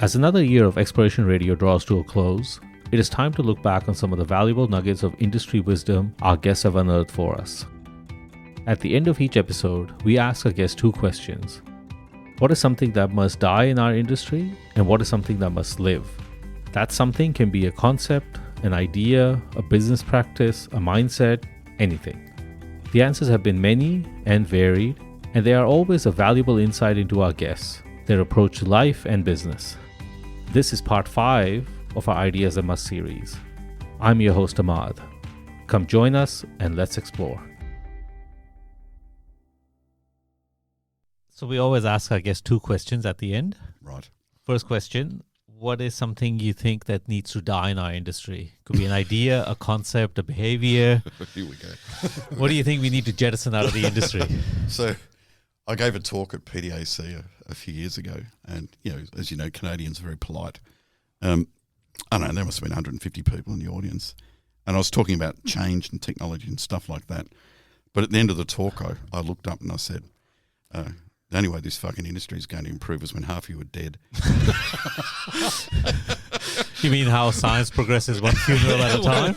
As another year of Exploration Radio draws to a close, it is time to look back on some of the valuable nuggets of industry wisdom our guests have unearthed for us. At the end of each episode, we ask our guests two questions. What is something that must die in our industry, and what is something that must live? That something can be a concept, an idea, a business practice, a mindset, anything. The answers have been many and varied, and they are always a valuable insight into our guests, their approach to life and business. This is part 5 of our Ideas That Must series. I'm your host Ahmad. Come join us and let's explore. So we always ask our guests two questions at the end. Right. First question, what is something you think that needs to die in our industry? Could be an idea, a concept, a behavior. Here we go. What do you think we need to jettison out of the industry? So I gave a talk at PDAC a few years ago, and, as you know, Canadians are very polite. I don't know, there must have been 150 people in the audience, and I was talking about change and technology and stuff like that. But at the end of the talk, I looked up and I said, the only way this fucking industry is going to improve is when half of you are dead. You mean how science progresses one funeral at a time?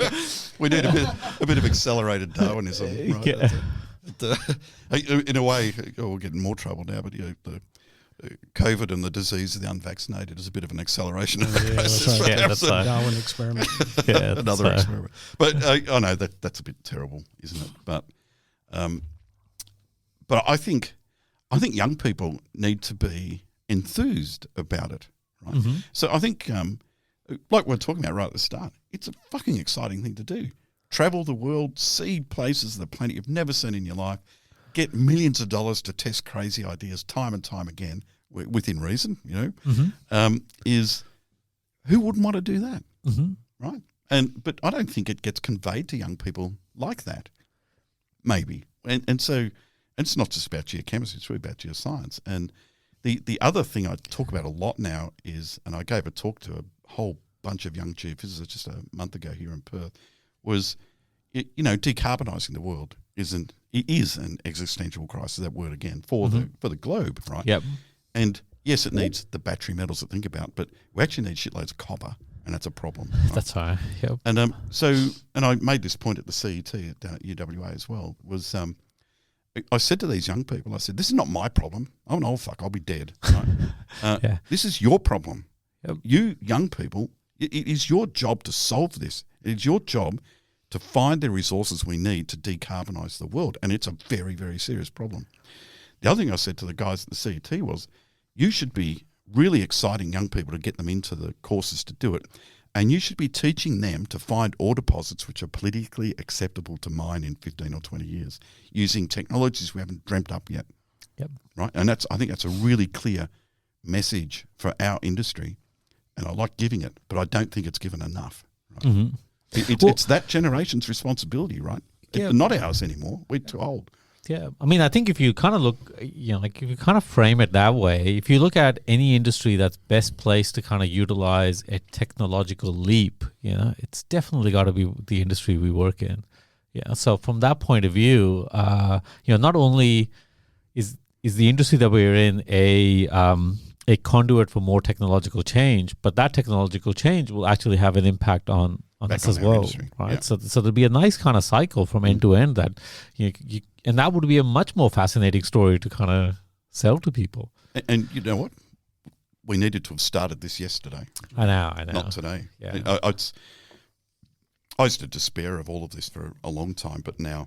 We need a bit of accelerated Darwinism, right? Yeah. In a way, we'll get in more trouble now, but the COVID and the disease of the unvaccinated is a bit of an acceleration of the process. Right. Yeah, that's right. Darwin experiment. Yeah, Another experiment. But I know that's a bit terrible, isn't it? But I think young people need to be enthused about it, right? Mm-hmm. So I think, like we're talking about right at the start, it's a fucking exciting thing to do. Travel the world, see places, the planet you've never seen in your life, get millions of dollars to test crazy ideas time and time again, within reason, Mm-hmm. is who wouldn't want to do that, Mm-hmm. right? But I don't think it gets conveyed to young people like that, maybe. And so it's not just about geochemistry, it's really about geoscience. And the other thing I talk about a lot now is, and I gave a talk to a whole bunch of young geophysicists just a month ago here in Perth, was, decarbonising the world is an existential crisis, that word again, for the globe, right? Yep. And yes, it needs the battery metals to think about, but we actually need shitloads of copper, and that's a problem. Right? That's right. Yep. And and I made this point at the CET down at UWA as well, was I said to these young people, I said, this is not my problem. I'm an old fuck, I'll be dead. Right? Yeah. This is your problem. Yep. You young people, it is your job to solve this. It is your job to find the resources we need to decarbonise the world, and it's a very, very serious problem. The other thing I said to the guys at the CET was, you should be really exciting young people to get them into the courses to do it, and you should be teaching them to find ore deposits which are politically acceptable to mine in 15 or 20 years, using technologies we haven't dreamt up yet. Yep. Right, and I think that's a really clear message for our industry, and I like giving it, but I don't think it's given enough. Right? Mm-hmm. It's that generation's responsibility, right? Yeah. Not ours anymore. We're too old. Yeah. I mean, I think if you kind of look, if you kind of frame it that way, if you look at any industry that's best placed to kind of utilize a technological leap, it's definitely got to be the industry we work in. Yeah. So from that point of view, not only is the industry that we're in a conduit for more technological change, but that technological change will actually have an impact on us as well, industry. right? Yeah. So there'll be a nice kind of cycle from end to end that and that would be a much more fascinating story to kind of sell to people. And you know what? We needed to have started this yesterday. I know. Not today. Yeah. I used to despair of all of this for a long time, but now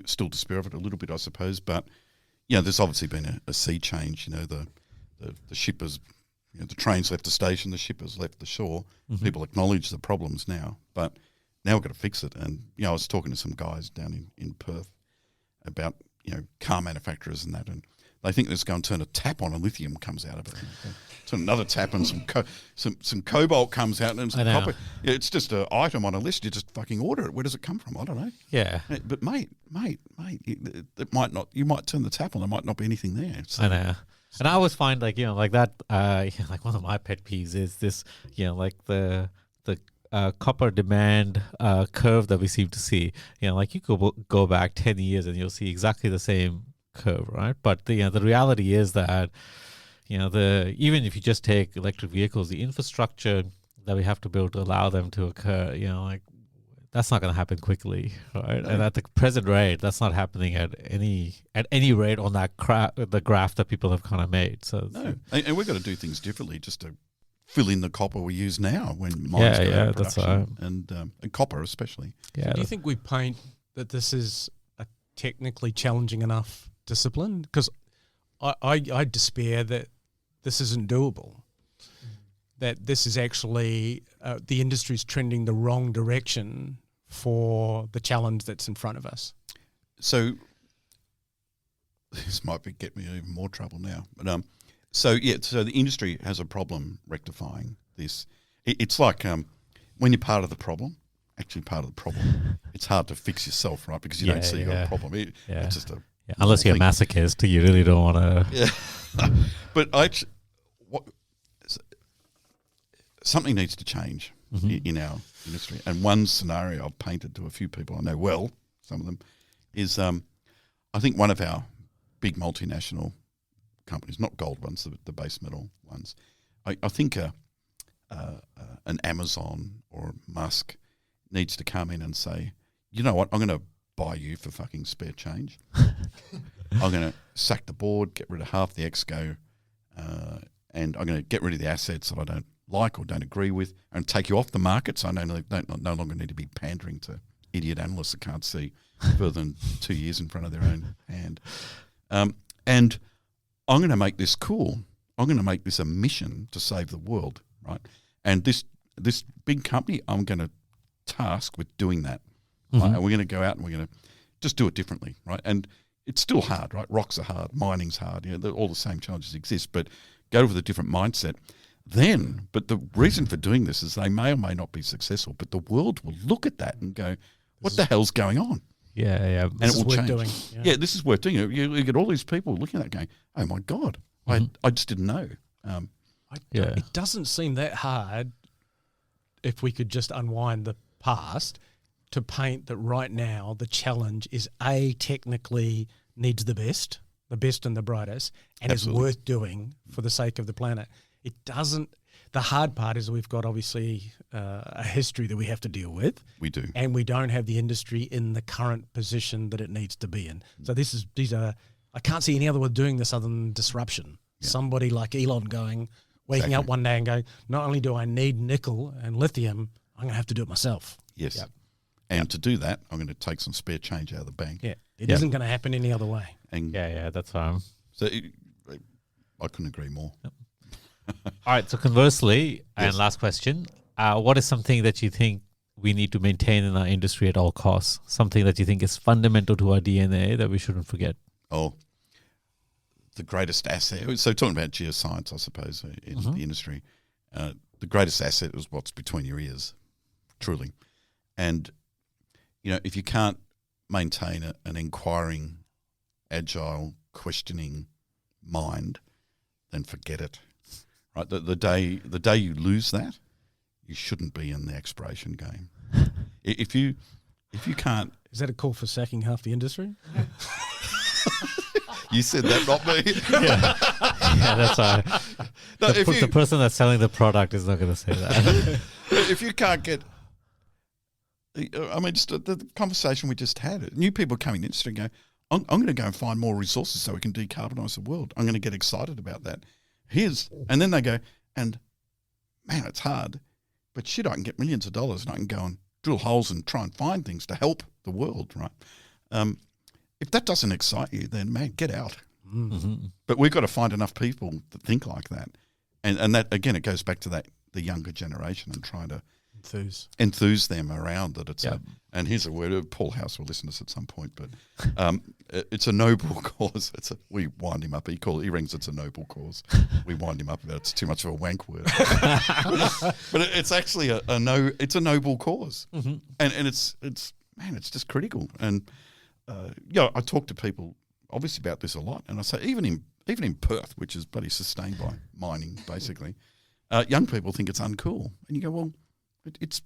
still despair of it a little bit, I suppose. But there's obviously been a sea change. The ship has, the train's left the station, the ship has left the shore. Mm-hmm. People acknowledge the problems now, but now we've got to fix it. And I was talking to some guys down in Perth about car manufacturers and that, and they think there's going to turn a tap on and lithium comes out of it. Turn another tap and some cobalt comes out and some copper. Yeah, it's just an item on a list. You just fucking order it. Where does it come from? I don't know. Yeah. But mate, it might not. You might turn the tap on. There might not be anything there. So. I know. And I always find like that. Like one of my pet peeves is this. Like the copper demand curve that we seem to see. Like you could go back 10 years and you'll see exactly the same curve, right? But the reality is that even if you just take electric vehicles, the infrastructure that we have to build to allow them to occur, that's not going to happen quickly, right? No. And at the present rate, that's not happening at any rate on that the graph that people have kind of made. So no, and we've got to do things differently just to fill in the copper we use now when mines go out of production, and copper especially. Yeah. So do you think we paint that this is a technically challenging enough discipline? Because I despair that this isn't doable. That this is actually the industry's trending the wrong direction for the challenge that's in front of us. So this might get me in even more trouble now. But so the industry has a problem rectifying this. It's like when you're part of the problem, it's hard to fix yourself, right? Because you don't see you got a problem. It's just unless you're a masochist, you really don't want to. Yeah, but something needs to change in our industry. And one scenario I've painted to a few people I know well, some of them, is I think one of our big multinational companies, not gold ones, the base metal ones, I think an Amazon or Musk needs to come in and say, you know what, I'm going to buy you for fucking spare change. I'm going to sack the board, get rid of half the exco, and I'm going to get rid of the assets that I don't like or don't agree with, and take you off the market, so I no longer need to be pandering to idiot analysts that can't see further than 2 years in front of their own hand. And I'm going to make this cool. I'm going to make this a mission to save the world, right? And this big company, I'm going to task with doing that. Right? And we're going to go out and we're going to just do it differently, right? And it's still hard, right? Rocks are hard, mining's hard. All the same challenges exist, but go with a different mindset. But the reason for doing this is they may or may not be successful, but the world will look at that and go, what the hell's going on? Yeah. And it will change. This is worth doing. You get all these people looking at that going, oh my God, I just didn't know. It doesn't seem that hard if we could just unwind the past to paint that right now the challenge is technically needs the best and the brightest, and Absolutely. Is worth doing for the sake of the planet. It doesn't. The hard part is we've got obviously a history that we have to deal with. We do, and we don't have the industry in the current position that it needs to be in. So these are. I can't see any other way of doing this other than disruption. Yeah. Somebody like Elon waking up one day and going, not only do I need nickel and lithium, I'm going to have to do it myself. Yes, and to do that, I'm going to take some spare change out of the bank. Yeah, it isn't going to happen any other way. And that's fine. So I couldn't agree more. Yep. All right, so conversely, and last question, what is something that you think we need to maintain in our industry at all costs? Something that you think is fundamental to our DNA that we shouldn't forget? Oh, the greatest asset. So talking about geoscience, I suppose, in the industry, the greatest asset is what's between your ears, truly. And, if you can't maintain an inquiring, agile, questioning mind, then forget it. Right, the day you lose that, you shouldn't be in the exploration game. If you can't, is that a call for sacking half the industry? You said that, not me. That's right. No, the person that's selling the product is not going to say that. If you can't get, just the conversation we just had, new people coming in the industry and go, I'm going to go and find more resources so we can decarbonise the world. I'm going to get excited about that. And then they go, and man, it's hard, but shit, I can get millions of dollars and I can go and drill holes and try and find things to help the world, right? If that doesn't excite you, then man, get out. Mm-hmm. But we've got to find enough people that think like that. And that, again, it goes back to the younger generation and trying to enthuse them around that. And here's a word, Paul House will listen to us at some point, but it's a noble cause. We wind him up. He rings it's a noble cause. We wind him up about it's too much of a wank word. But it's actually it's a noble cause. Mm-hmm. And it's just critical. And I talk to people obviously about this a lot, and I say even in Perth, which is bloody sustained by mining, basically, young people think it's uncool. And you go, well, it's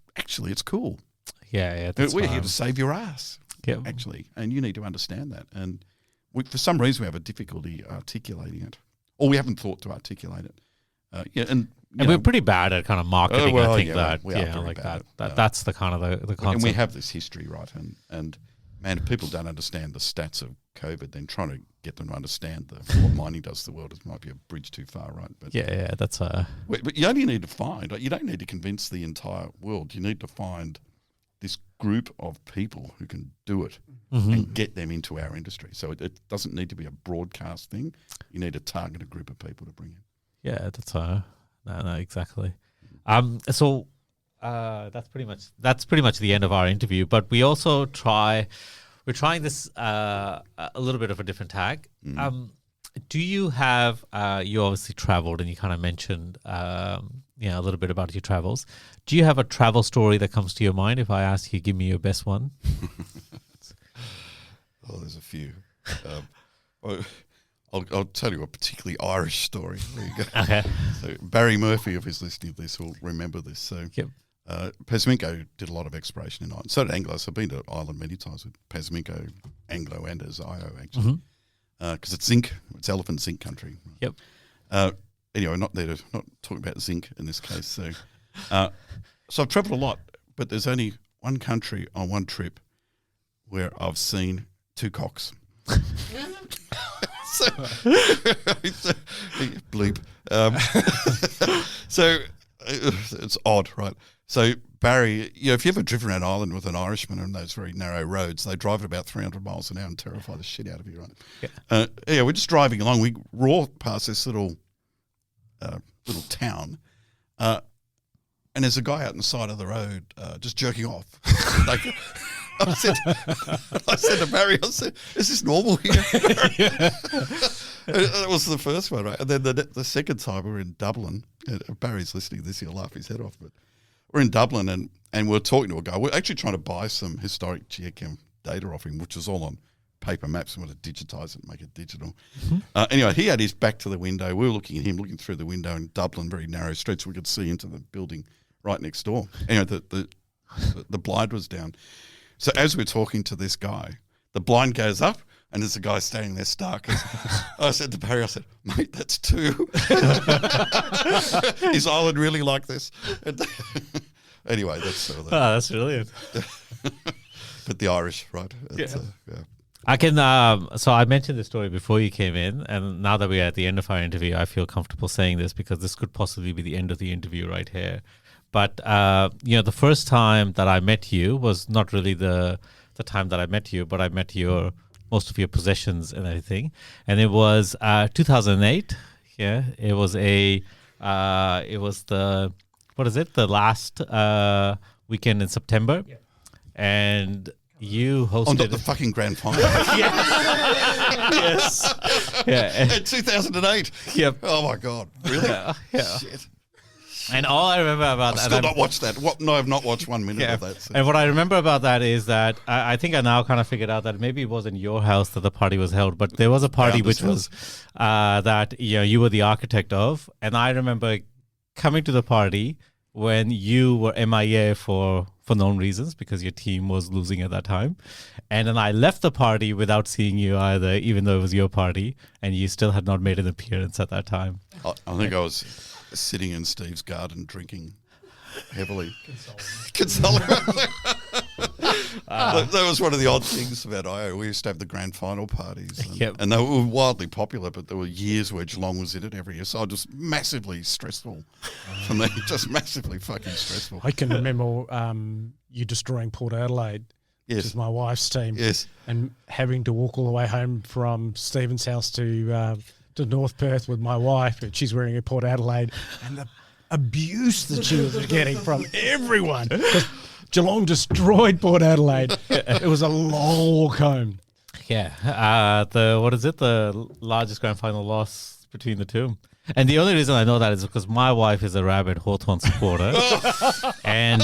cool. Yeah. We're here to save your ass, actually, and you need to understand that. And for some reason, we have a difficulty articulating it. or we haven't thought to articulate it. And we're pretty bad at kind of marketing. I think that's the kind of the concept. And we have this history, right? And man, if people don't understand the stats of COVID, then trying to get them to understand what mining does to the world might be a bridge too far, right? But that's But you only need to find. You don't need to convince the entire world. You need to find this group of people who can do it and get them into our industry. So it doesn't need to be a broadcast thing. You need to target a group of people to bring in. Yeah, that's no, exactly. So that's pretty much the end of our interview. But we also we're trying this a little bit of a different tag. Do you have? You obviously traveled, and you kind of mentioned a little bit about your travels. Do you have a travel story that comes to your mind? If I ask you, give me your best one. Oh, there's a few. I'll tell you a particularly Irish story. There you go. Okay. So Barry Murphy, if he's listening to this, will remember this. So Pasminko did a lot of exploration in Ireland. So did Anglo. So I've been to Ireland many times with Pasminko, Anglo, and as IO actually, because it's zinc. It's elephant zinc country. Yep. Anyway, not talking about zinc in this case. So, so I've travelled a lot, but there's only one country on one trip where I've seen two cocks. So bleep. So it's odd, right? So Barry, if you ever driven around Ireland with an Irishman on those very narrow roads, they drive at about 300 miles an hour and terrify the shit out of you, right? We're just driving along. We roar past this little town, and there's a guy out on the side of the road just jerking off. I said to Barry, "Is this normal here?" That was the first one, right? And then the second time we were in Dublin. Barry's listening to this; he'll laugh his head off. But we're in Dublin, and we're talking to a guy. We're actually trying to buy some historic geochem data off him, which is all on paper maps, and we want to digitize it and make it digital. Anyway, he had his back to the window. We were looking at him, looking through the window in Dublin, very narrow streets. So we could see into the building right next door. Anyway, the blind was down. So as we're talking to this guy, the blind goes up, and there's a guy standing there stark. I said to Barry, "Mate, that's two." Is Ireland really like this? Anyway, that's sort of that. Oh, that's brilliant. But the Irish, right? I can. So I mentioned this story before you came in, and now that we're at the end of our interview, I feel comfortable saying this because this could possibly be the end of the interview right here. But the first time that I met you was not really the time that I met you, but I met most of your possessions and everything, and it was 2008. Yeah, it was the last weekend in September, and you hosted on the fucking grand final. Yes. Yeah. In 2008. Yep. Oh my God. Really? Yeah. Shit. And all I remember about I've still not watched that. No, I've not watched 1 minute of that. So. And what I remember about that is that I think I now kind of figured out that maybe it wasn't your house that the party was held, but there was a party which was that you were the architect of. And I remember coming to the party when you were MIA for known reasons because your team was losing at that time. And then I left the party without seeing you either, even though it was your party, and you still had not made an appearance at that time. I think I was sitting in Steve's garden drinking heavily. Consoling. That was one of the odd things about IO. We used to have the grand final parties. And they were wildly popular, but there were years where Geelong was in it every year. So just massively stressful for me. Just massively fucking stressful. I can remember you destroying Port Adelaide. Yes. Which is my wife's team. Yes. And having to walk all the way home from Stephen's house to North Perth with my wife, and she's wearing a Port Adelaide, and the abuse that she was getting from everyone. Geelong destroyed Port Adelaide. It was a long walk home. Yeah. The largest grand final loss between the two. And the only reason I know that is because my wife is a rabid Hawthorn supporter, and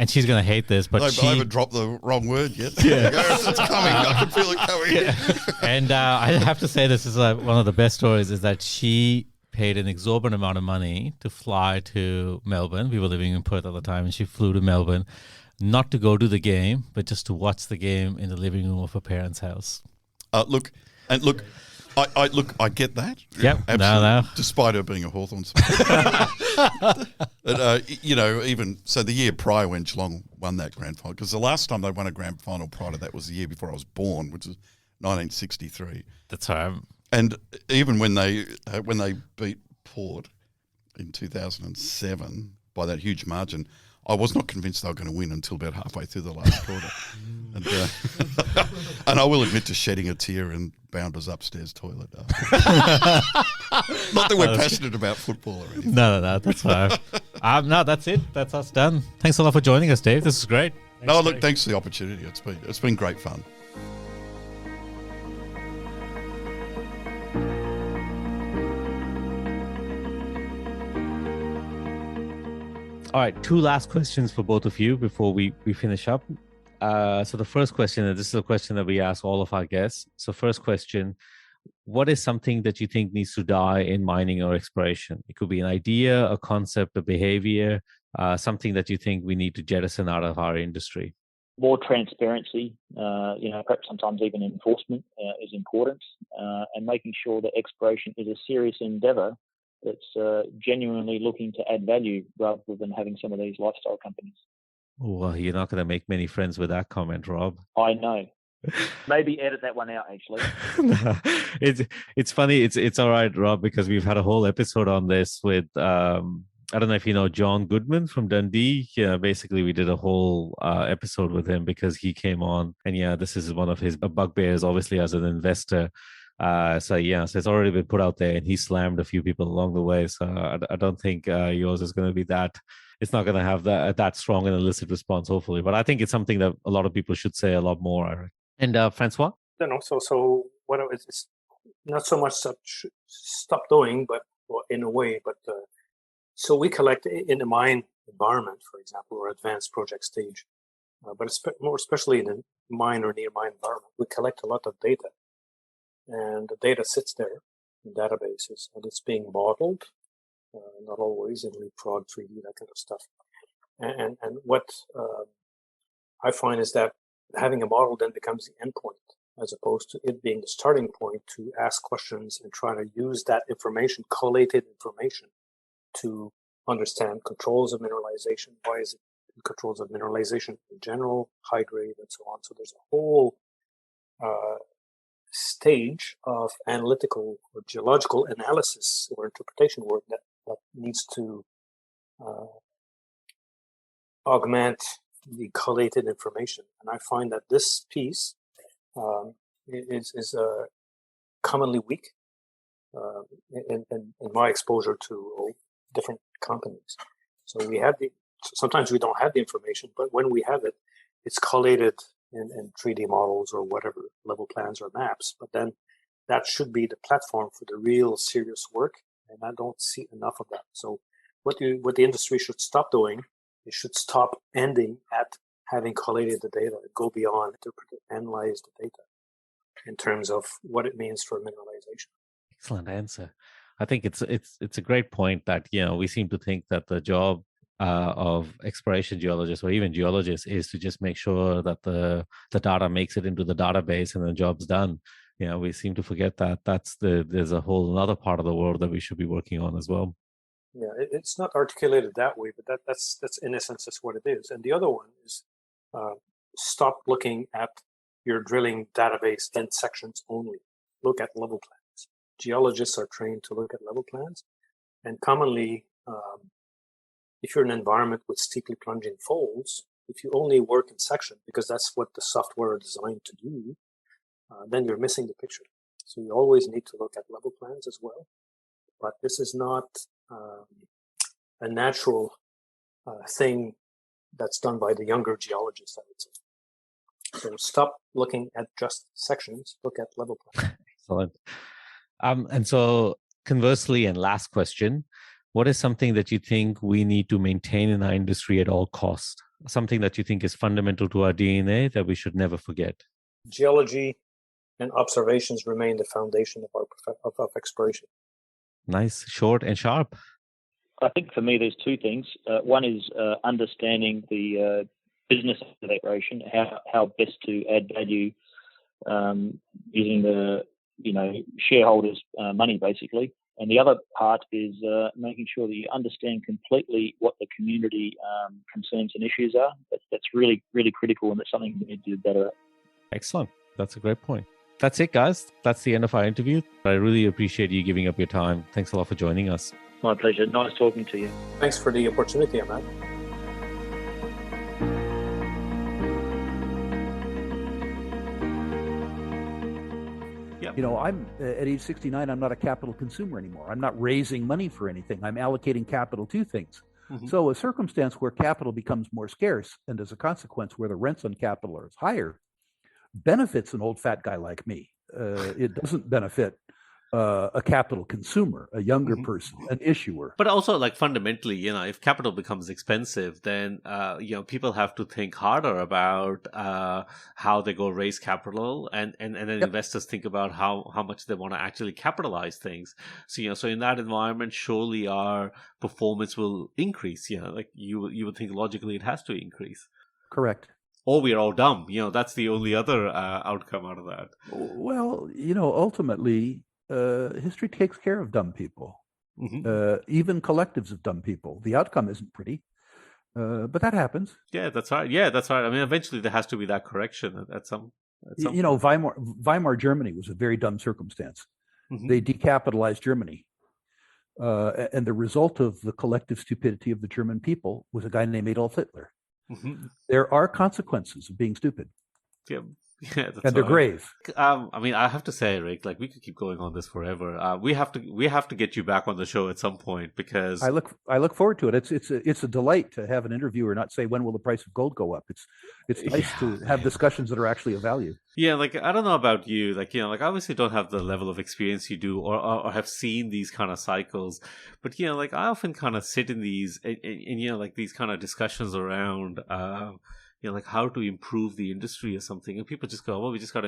she's going to hate this. But I haven't dropped the wrong word yet. Yeah. It's coming. I can feel it coming. Yeah. And I have to say, this is one of the best stories. Is that she paid an exorbitant amount of money to fly to Melbourne. We were living in Perth at the time, and she flew to Melbourne, not to go to the game, but just to watch the game in the living room of her parents' house. Look. I get that. Yep. Absolutely. No. Despite her being a Hawthorn supporter. But, even so, the year prior when Geelong won that grand final, because the last time they won a grand final prior to that was the year before I was born, which was 1963. That's right. And even when they beat Port in 2007 by that huge margin, I was not convinced they were going to win until about halfway through the last quarter. And, and I will admit to shedding a tear in Bounder's upstairs toilet. Not that we're passionate about football or anything. No, that's fine. No, that's it. That's us done. Thanks a lot for joining us, Dave. This is great. Thanks for the opportunity. It's been great fun. All right, 2 last questions for both of you before we finish up. So the first question, and this is a question that we ask all of our guests. So first question, what is something that you think needs to die in mining or exploration? It could be an idea, a concept, a behavior, something that you think we need to jettison out of our industry. More transparency, perhaps sometimes even enforcement is important, and making sure that exploration is a serious endeavour that's genuinely looking to add value rather than having some of these lifestyle companies. Well, you're not going to make many friends with that comment, Rob. I know. Maybe edit that one out, actually. No, it's funny. It's all right, Rob, because we've had a whole episode on this with I don't know if you know John Goodman from Dundee. Yeah, basically we did a whole episode with him because he came on, and this is one of his bugbears, obviously as an investor. So it's already been put out there, and he slammed a few people along the way. So I don't think yours is going to be that. It's not going to have that strong an illicit response, hopefully. But I think it's something that a lot of people should say a lot more. And Francois? I don't know. So what it's not so much stop doing, but in a way. But so we collect in the mine environment, for example, or advanced project stage. But more especially in the mine or near mine environment, we collect a lot of data. And the data sits there in databases, and it's being modeled, not always in Leapfrog 3D, that kind of stuff. And what I find is that having a model then becomes the endpoint, as opposed to it being the starting point to ask questions and try to use that information, collated information, to understand controls of mineralization. Why is it controls of mineralization in general, high grade, and so on? So there's a whole stage of analytical or geological analysis or interpretation work that needs to augment the collated information. And I find that this piece is commonly weak in my exposure to different companies. So sometimes we don't have the information, but when we have it, it's collated in 3D models or whatever, level plans or maps. But then that should be the platform for the real serious work, and I don't see enough of that. So what the industry should stop doing, it should stop ending at having collated the data, go beyond, interpret, analyze the data in terms of what it means for mineralization. Excellent answer. I think it's a great point that we seem to think that the job of exploration geologists or even geologists is to just make sure that the data makes it into the database and the job's done. We seem to forget that there's a whole another part of the world that we should be working on as well. Yeah, it's not articulated that way, but that's in essence that's what it is. And the other one is stop looking at your drilling database in sections only. Look at level plans. Geologists are trained to look at level plans, and commonly, if you're in an environment with steeply plunging folds, if you only work in section, because that's what the software is designed to do, then you're missing the picture. So you always need to look at level plans as well. But this is not a natural thing that's done by the younger geologists, I would say. So stop looking at just sections, look at level plans. Excellent. And so conversely, and last question, what is something that you think we need to maintain in our industry at all costs? Something that you think is fundamental to our DNA that we should never forget? Geology and observations remain the foundation of exploration. Nice, short and sharp. I think for me, there's two things. One is understanding the business of exploration, how best to add value using the shareholders' money basically. And the other part is making sure that you understand completely what the community concerns and issues are. That's really, really critical, and that's something we need to do better at. Excellent. That's a great point. That's it, guys. That's the end of our interview. I really appreciate you giving up your time. Thanks a lot for joining us. My pleasure. Nice talking to you. Thanks for the opportunity, Ahmad. I'm at age 69, I'm not a capital consumer anymore. I'm not raising money for anything. I'm allocating capital to things. Mm-hmm. So a circumstance where capital becomes more scarce, and as a consequence, where the rents on capital are higher, benefits an old fat guy like me. It doesn't benefit a capital consumer, a younger person, an issuer. But also, like, fundamentally, if capital becomes expensive, then people have to think harder about how they go raise capital, and then investors think about how much they want to actually capitalize things. So in that environment, surely our performance will increase. Like you would think logically it has to increase. Correct. Or we're all dumb. That's the only other outcome out of that. Well, ultimately, history takes care of dumb people, even collectives of dumb people. The outcome isn't pretty, but that happens. Yeah, that's right. I mean, eventually there has to be that correction at some Weimar Germany was a very dumb circumstance. They decapitalized Germany. And the result of the collective stupidity of the German people was a guy named Adolf Hitler. There are consequences of being stupid. Yeah, and they're grave. I mean, I have to say, Rick, like, we could keep going on this forever. We have to get you back on the show at some point, because I look forward to it. It's a delight to have an interviewer not say, when will the price of gold go up. It's nice to have discussions that are actually of value. Yeah, like, I don't know about you, like, like, I obviously don't have the level of experience you do, or have seen these kind of cycles, but like, I often kind of sit in these and like, these kind of discussions around like, how to improve the industry or something, and people just go, well, we just got to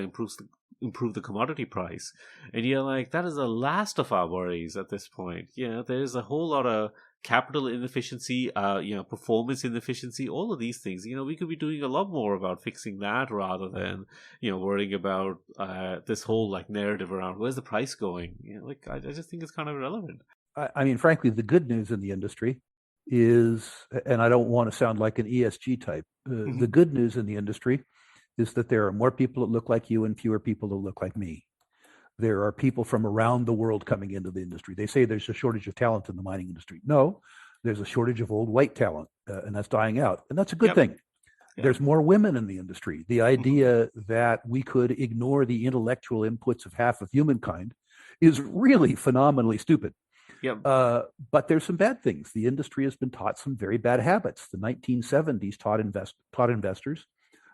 improve the commodity price, and like, that is the last of our worries at this point. There's a whole lot of capital inefficiency, performance inefficiency, all of these things. We could be doing a lot more about fixing that, rather than worrying about this whole, like, narrative around where's the price going. Like, I just think it's kind of irrelevant. I mean, frankly, the good news in the industry is, and I don't want to sound like an ESG type, the good news in the industry is that there are more people that look like you and fewer people that look like me. There are people from around the world coming into the industry. They say there's a shortage of talent in the mining industry. No, there's a shortage of old white talent, and that's dying out. And that's a good thing. There's more women in the industry. The idea that we could ignore the intellectual inputs of half of humankind is really phenomenally stupid. But there's some bad things. The industry has been taught some very bad habits. The 1970s taught investors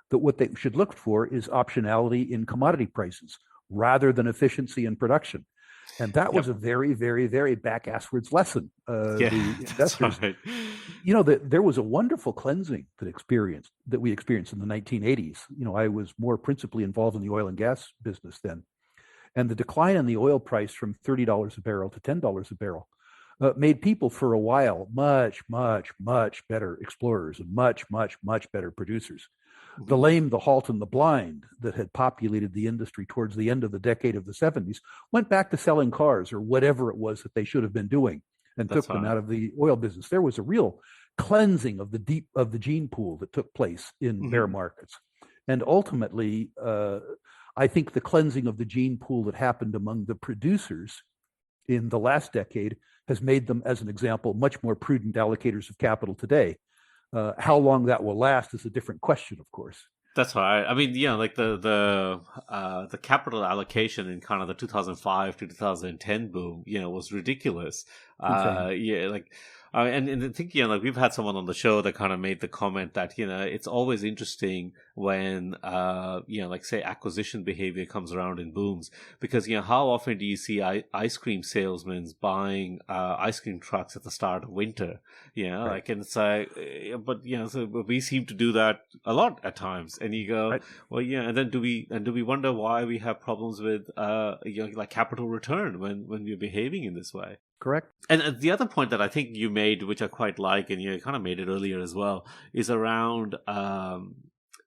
that what they should look for is optionality in commodity prices rather than efficiency in production. And that was a very, very, very back-asswards lesson. The investors, there was a wonderful cleansing that we experienced in the 1980s. I was more principally involved in the oil and gas business then. And the decline in the oil price from $30 a barrel to $10 a barrel made people for a while much, much, much better explorers and much, much, much better producers. The lame, the halt, and the blind that had populated the industry towards the end of the decade of the 70s went back to selling cars or whatever it was that they should have been doing, and took them out of the oil business. There was a real cleansing of the gene pool that took place in bear markets. And ultimately, I think the cleansing of the gene pool that happened among the producers in the last decade has made them, as an example, much more prudent allocators of capital today. How long that will last is a different question, of course. That's right. I mean, like, the capital allocation in kind of the 2005 to 2010 boom, was ridiculous. And I think, like, we've had someone on the show that kind of made the comment that, it's always interesting when, like, say, acquisition behavior comes around in booms, because, how often do you see ice cream salesmen buying ice cream trucks at the start of winter? Right. Like, and it's like, but, so we seem to do that a lot at times. And you go, well, and then do we wonder why we have problems with, like, capital return when we're behaving in this way? Correct. And the other point that I think you made, which I quite like, and you kind of made it earlier as well, is around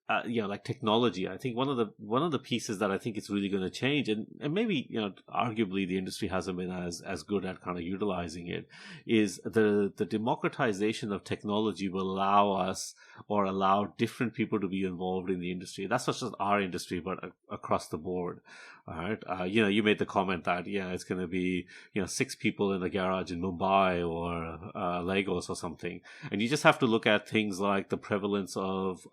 like technology. I think one of the pieces that I think is really going to change, and maybe arguably the industry hasn't been as good at kind of utilizing it, is the democratization of technology will allow us or allow different people to be involved in the industry. That's not just our industry, but across the board. All right, you made the comment that it's going to be 6 people in a garage in Mumbai or Lagos or something, and you just have to look at things like the prevalence of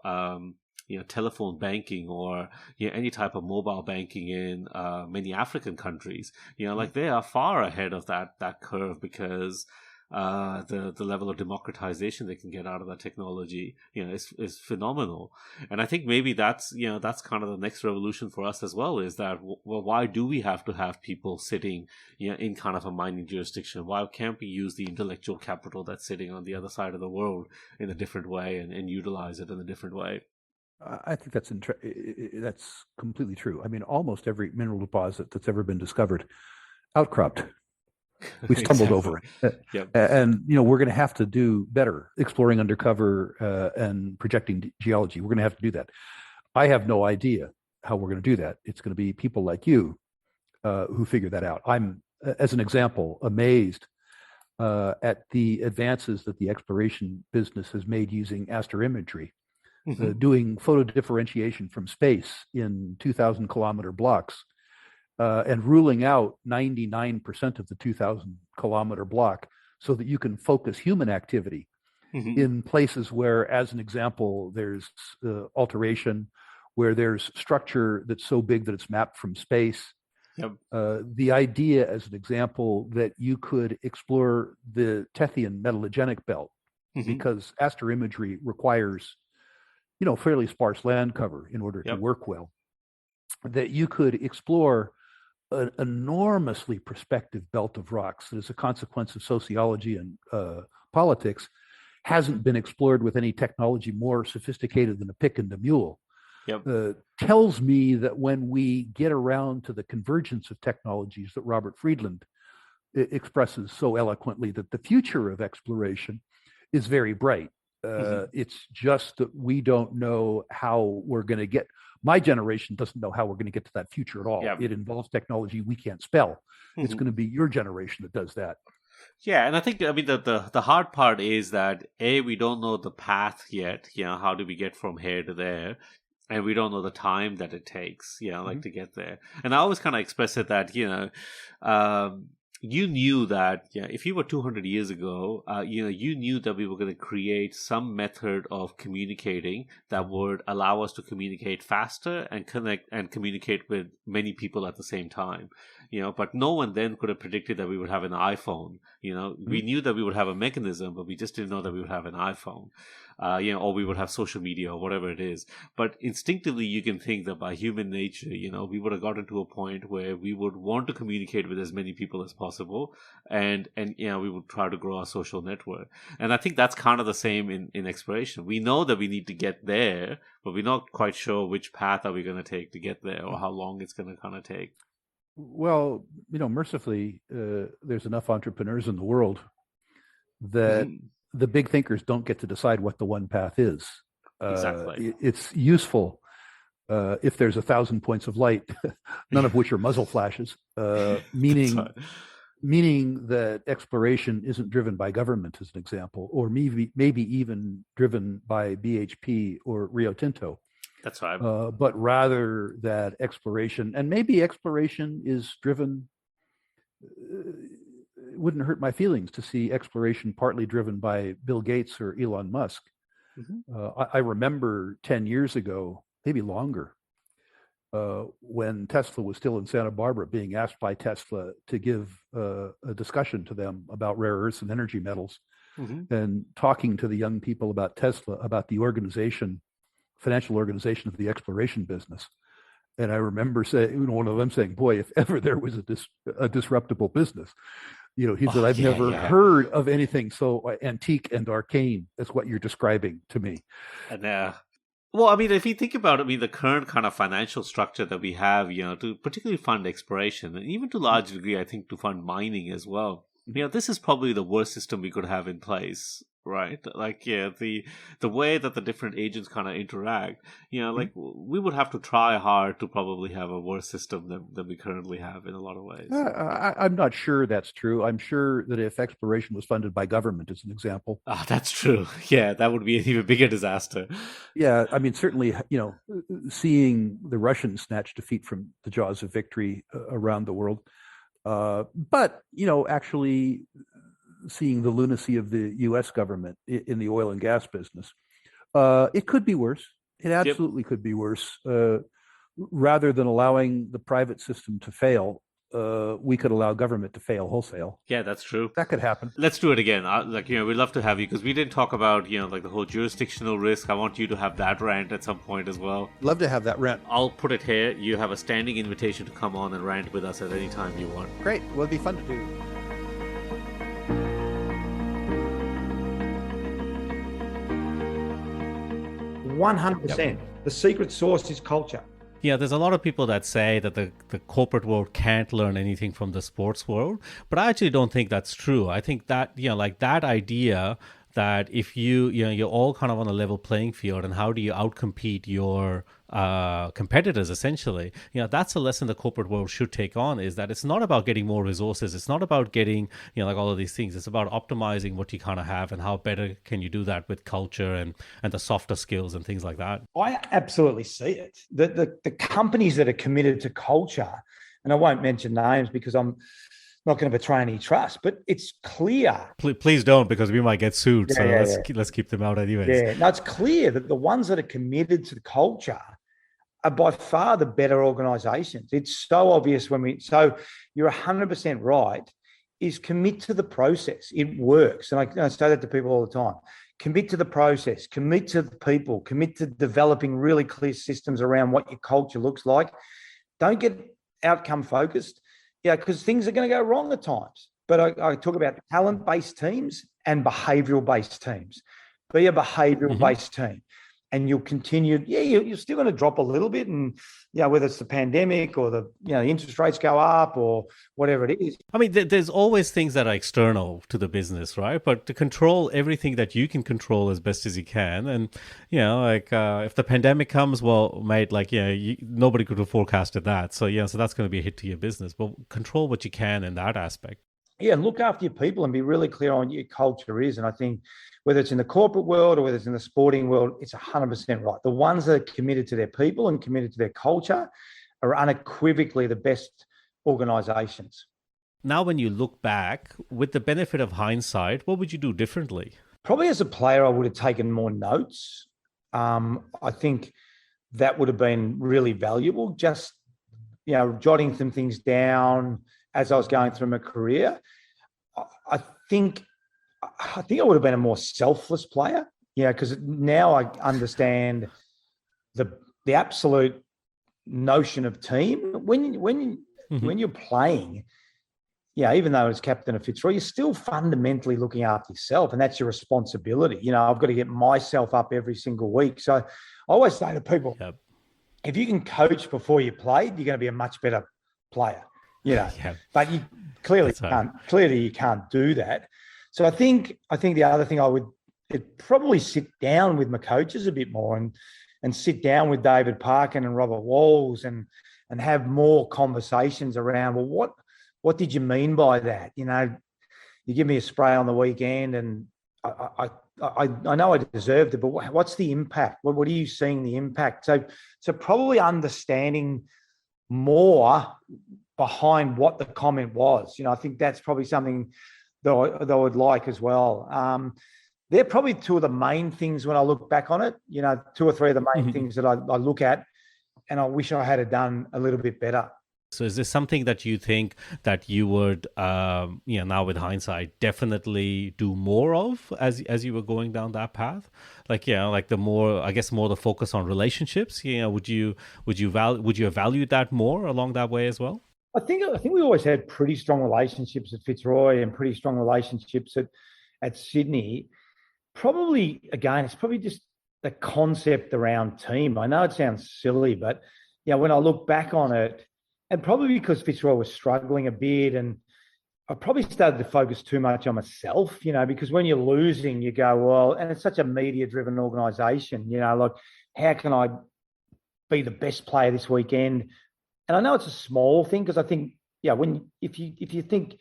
telephone banking or any type of mobile banking in many African countries. Like they are far ahead of that curve because the level of democratization they can get out of that technology is phenomenal. And I think maybe that's kind of the next revolution for us as well, is that why do we have to have people sitting in kind of a mining jurisdiction? Why can't we use the intellectual capital that's sitting on the other side of the world in a different way and utilize it in a different way? I think that's completely true. I mean, almost every mineral deposit that's ever been discovered outcropped. We stumbled over it. Yep. And we're going to have to do better exploring undercover and projecting geology. We're going to have to do that. I have no idea how we're going to do that. It's going to be people like you who figure that out. I'm, as an example, amazed at the advances that the exploration business has made using astroimagery. Doing photo differentiation from space in 2,000 kilometer blocks and ruling out 99% of the 2,000 kilometer block so that you can focus human activity in places where, as an example, there's alteration, where there's structure that's so big that it's mapped from space. Yep. The idea, as an example, that you could explore the Tethyan metallogenic belt because astroimagery requires fairly sparse land cover in order to work well, that you could explore an enormously prospective belt of rocks that, as a consequence of sociology and politics, hasn't been explored with any technology more sophisticated than a pick and a mule. Tells me that when we get around to the convergence of technologies that Robert Friedland expresses so eloquently, that the future of exploration is very bright. It's just that we don't know how we're going to get. My generation doesn't know how we're going to get to that future at all. It involves technology we can't spell. It's going to be your generation that does that. Yeah, and I think the hard part is that we don't know the path yet. How do we get from here to there? And we don't know the time that it takes. To get there. And I always kind of express it that you knew that if you were 200 years ago, you knew that we were going to create some method of communicating that would allow us to communicate faster and connect and communicate with many people at the same time. But no one then could have predicted that we would have an iPhone. We knew that we would have a mechanism, but we just didn't know that we would have an iPhone. Or we would have social media or whatever it is. But instinctively, you can think that by human nature, we would have gotten to a point where we would want to communicate with as many people as possible, and we would try to grow our social network. And I think that's kind of the same in exploration. We know that we need to get there, but we're not quite sure which path are we going to take to get there, or how long it's going to kind of take. Well, mercifully, there's enough entrepreneurs in the world that the big thinkers don't get to decide what the one path is. Exactly. It's useful if there's 1,000 points of light, none of which are muzzle flashes, meaning that exploration isn't driven by government, as an example, or maybe even driven by BHP or Rio Tinto. That's right. But rather that exploration, and maybe exploration is driven. It wouldn't hurt my feelings to see exploration partly driven by Bill Gates or Elon Musk. I remember 10 years ago, maybe longer, when Tesla was still in Santa Barbara, being asked by Tesla to give a discussion to them about rare earths and energy metals, and talking to the young people about Tesla, about the financial organization of the exploration business. And I remember saying, one of them saying, "Boy, if ever there was a disruptible business," he said, "I've never heard of anything so antique and arcane as what you're describing to me." And well, I mean, if you think about it, the current kind of financial structure that we have, to particularly fund exploration, and even to a large degree, I think, to fund mining as well. This is probably the worst system we could have in place right? Like, yeah, the way that the different agents kind of interact, like we would have to try hard to probably have a worse system than we currently have in a lot of ways. I'm not sure that's true. I'm sure that if exploration was funded by government, as an example. That's true. Yeah, that would be an even bigger disaster. Yeah, I mean, certainly, seeing the Russians snatch defeat from the jaws of victory around the world. But, actually seeing the lunacy of the U.S. government in the oil and gas business, it could be worse. It absolutely could be worse. Rather than allowing the private system to fail, we could allow government to fail wholesale. Yeah, that's true. That could happen. Let's do it again. We'd love to have you, because we didn't talk about, like the whole jurisdictional risk. I want you to have that rant at some point as well. Love to have that rant. I'll put it here. You have a standing invitation to come on and rant with us at any time you want. Great. Well, it'd be fun to do. %100%. The secret sauce is culture. Yeah, there's a lot of people that say that the corporate world can't learn anything from the sports world, but I actually don't think that's true. I think that, like that idea that if you're all kind of on a level playing field, and how do you outcompete your competitors, essentially, that's a lesson the corporate world should take on, is that it's not about getting more resources. It's not about getting, like all of these things. It's about optimizing what you kind of have, and how better can you do that with culture and the softer skills and things like that. I absolutely see it. The companies that are committed to culture, and I won't mention names because I'm not going to betray any trust, but it's clear. Please don't, because we might get sued. Let's keep them out anyways. Yeah, no, it's clear that the ones that are committed to the culture are by far the better organizations. It's so obvious so you're 100% right, is commit to the process. It works. And I say that to people all the time. Commit to the process, commit to the people, commit to developing really clear systems around what your culture looks like. Don't get outcome focused. Yeah, because things are going to go wrong at times. But I talk about talent-based teams and behavioural-based teams. Be a behavioural-based team, and you'll continue. Yeah, you're still going to drop a little bit, and whether it's the pandemic or the interest rates go up or whatever it is. I mean, there's always things that are external to the business, right? But to control everything that you can control as best as you can, and if the pandemic comes, well, mate, nobody could have forecasted that. So so that's going to be a hit to your business. But control what you can in that aspect. Yeah, look after your people and be really clear on what your culture is. And I think whether it's in the corporate world or whether it's in the sporting world, it's 100% right. The ones that are committed to their people and committed to their culture are unequivocally the best organizations. Now, when you look back, with the benefit of hindsight, what would you do differently? Probably as a player, I would have taken more notes. I think that would have been really valuable, just, jotting some things down as I was going through my career. I think I would have been a more selfless player, because now I understand the absolute notion of team. When you're playing, even though as captain of Fitzroy, you're still fundamentally looking after yourself, and that's your responsibility. I've got to get myself up every single week. So I always say to people, if you can coach before you played, you're going to be a much better player. But you clearly can't do that. So I think the other thing I would probably sit down with my coaches a bit more and sit down with David Parkin and Robert Walls and have more conversations around, well, what did you mean by that? You give me a spray on the weekend and I know I deserved it, but what's the impact? What are you seeing the impact? So probably understanding more behind what the comment was. I think that's probably something that I would like as well. They're probably two of the main things when I look back on it, two or three of the main things that I look at, and I wish I had done a little bit better. So is this something that you think that you would, now with hindsight, definitely do more of as you were going down that path? The more, I guess, more the focus on relationships. Would you have valued that more along that way as well? I think we always had pretty strong relationships at Fitzroy and pretty strong relationships at Sydney. Probably, again, it's probably just the concept around team. I know it sounds silly, but when I look back on it, and probably because Fitzroy was struggling a bit, and I probably started to focus too much on myself, because when you're losing, you go, well, and it's such a media-driven organisation, like, how can I be the best player this weekend? And I know it's a small thing because I think, if you think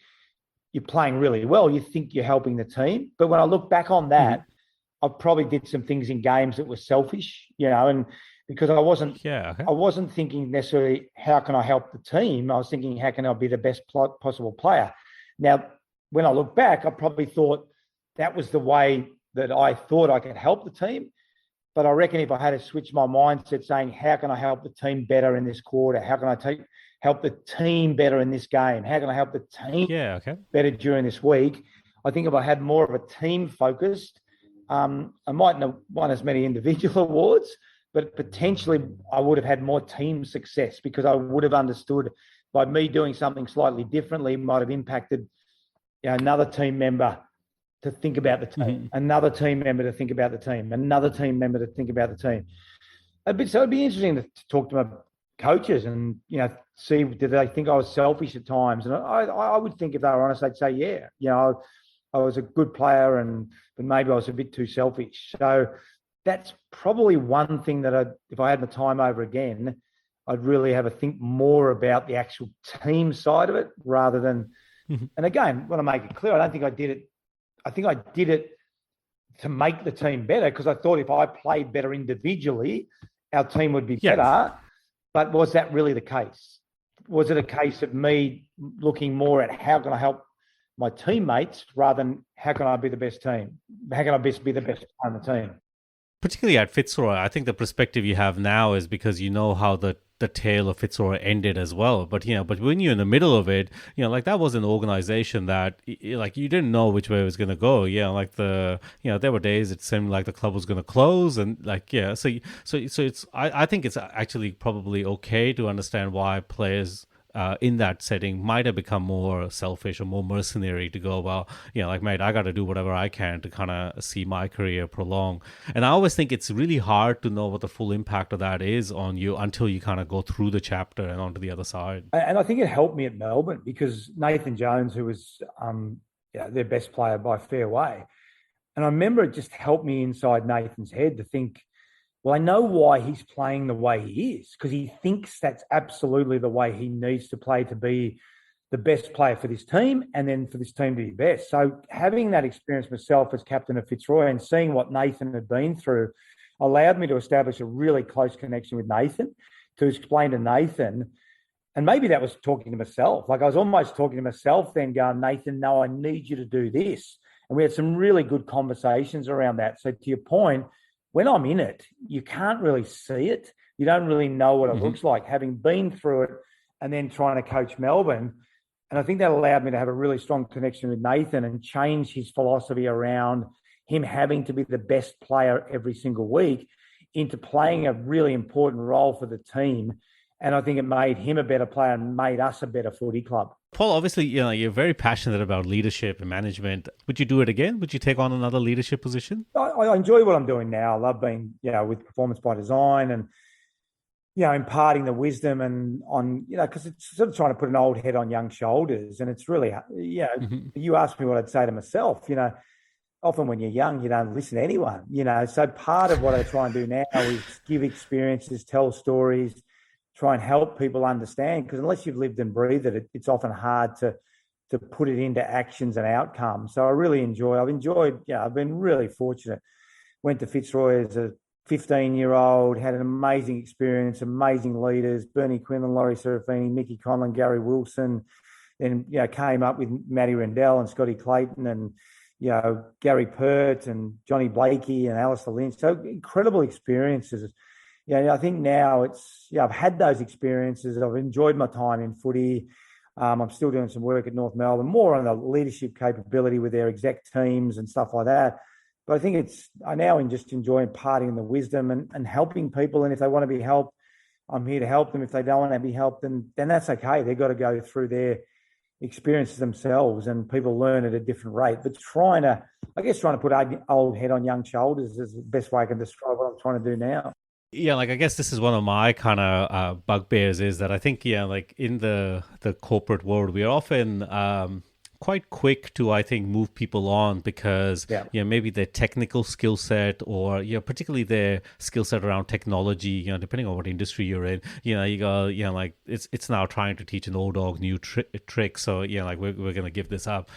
you're playing really well, you think you're helping the team. But when I look back on that, I probably did some things in games that were selfish, and because I wasn't thinking necessarily how can I help the team. I was thinking how can I be the best possible player. Now, when I look back, I probably thought that was the way that I thought I could help the team. But I reckon if I had to switch my mindset saying, how can I help the team better in this quarter? How can I help the team better in this game? How can I help the team better during this week? I think if I had more of a team focused, I mightn't have won as many individual awards, but potentially I would have had more team success because I would have understood by me doing something slightly differently might have impacted another team member to think about the team, another team member to think about the team, another team member to think about the team. So it'd be interesting to talk to my coaches and, see, did they think I was selfish at times? And I would think if they were honest, they'd say, yeah, I was a good player, but maybe I was a bit too selfish. So that's probably one thing that if I had the time over again, I'd really have a think more about the actual team side of it rather than, and again, I want to make it clear, I don't think I did it. I think I did it to make the team better because I thought if I played better individually, our team would be better. But was that really the case? Was it a case of me looking more at how can I help my teammates rather than how can I be the best team? How can I be the best player on the team? Particularly at Fitzroy, I think the perspective you have now is because you know how the tale of Fitzroy ended as well. But but when you're in the middle of it, like that was an organization that like you didn't know which way it was going to go. Like there were days it seemed like the club was going to close, and so it's I think it's actually probably okay to understand why players in that setting might have become more selfish or more mercenary to go, well, like, mate, I got to do whatever I can to kind of see my career prolong. And I always think it's really hard to know what the full impact of that is on you until you kind of go through the chapter and onto the other side. And I think it helped me at Melbourne because Nathan Jones, who was their best player by fair way, and I remember it just helped me inside Nathan's head to think, well, I know why he's playing the way he is because he thinks that's absolutely the way he needs to play to be the best player for this team and then for this team to be best. So having that experience myself as captain of Fitzroy and seeing what Nathan had been through allowed me to establish a really close connection with Nathan to explain to Nathan. And maybe that was talking to myself. Like I was almost talking to myself then going, Nathan, no, I need you to do this. And we had some really good conversations around that. So to your point, when I'm in it, you can't really see it. You don't really know what it looks like, having been through it and then trying to coach Melbourne. And I think that allowed me to have a really strong connection with Nathan and change his philosophy around him having to be the best player every single week into playing a really important role for the team. And I think it made him a better player and made us a better footy club. Paul, obviously, you're very passionate about leadership and management. Would you do it again? Would you take on another leadership position? I enjoy what I'm doing now. I love being, with Performance by Design and, imparting the wisdom and on, because it's sort of trying to put an old head on young shoulders. And it's really, you asked me what I'd say to myself, often when you're young, you don't listen to anyone, So part of what I try and do now is give experiences, tell stories, try and help people understand, because unless you've lived and breathed it, it's often hard to put it into actions and outcomes. So I've enjoyed, I've been really fortunate. Went to Fitzroy as a 15-year-old, had an amazing experience, amazing leaders, Bernie Quinlan, Laurie Serafini, Mickey Conlon, Gary Wilson, then, came up with Matty Rendell and Scotty Clayton and, Gary Pert and Johnny Blakey and Alistair Lynch. So incredible experiences. I think now I've had those experiences. I've enjoyed my time in footy. I'm still doing some work at North Melbourne, more on the leadership capability with their exec teams and stuff like that. But I think I now just enjoy imparting the wisdom and helping people. And if they want to be helped, I'm here to help them. If they don't want to be helped, then that's okay. They've got to go through their experiences themselves, and people learn at a different rate. But trying to put an old head on young shoulders is the best way I can describe what I'm trying to do now. Yeah, like I guess this is one of my kind of bugbears is that I think, like in the corporate world, we are often quite quick to, I think, move people on because maybe their technical skill set or particularly their skill set around technology, depending on what industry you're in, you go, like it's now trying to teach an old dog new trick. So like we're going to give this up.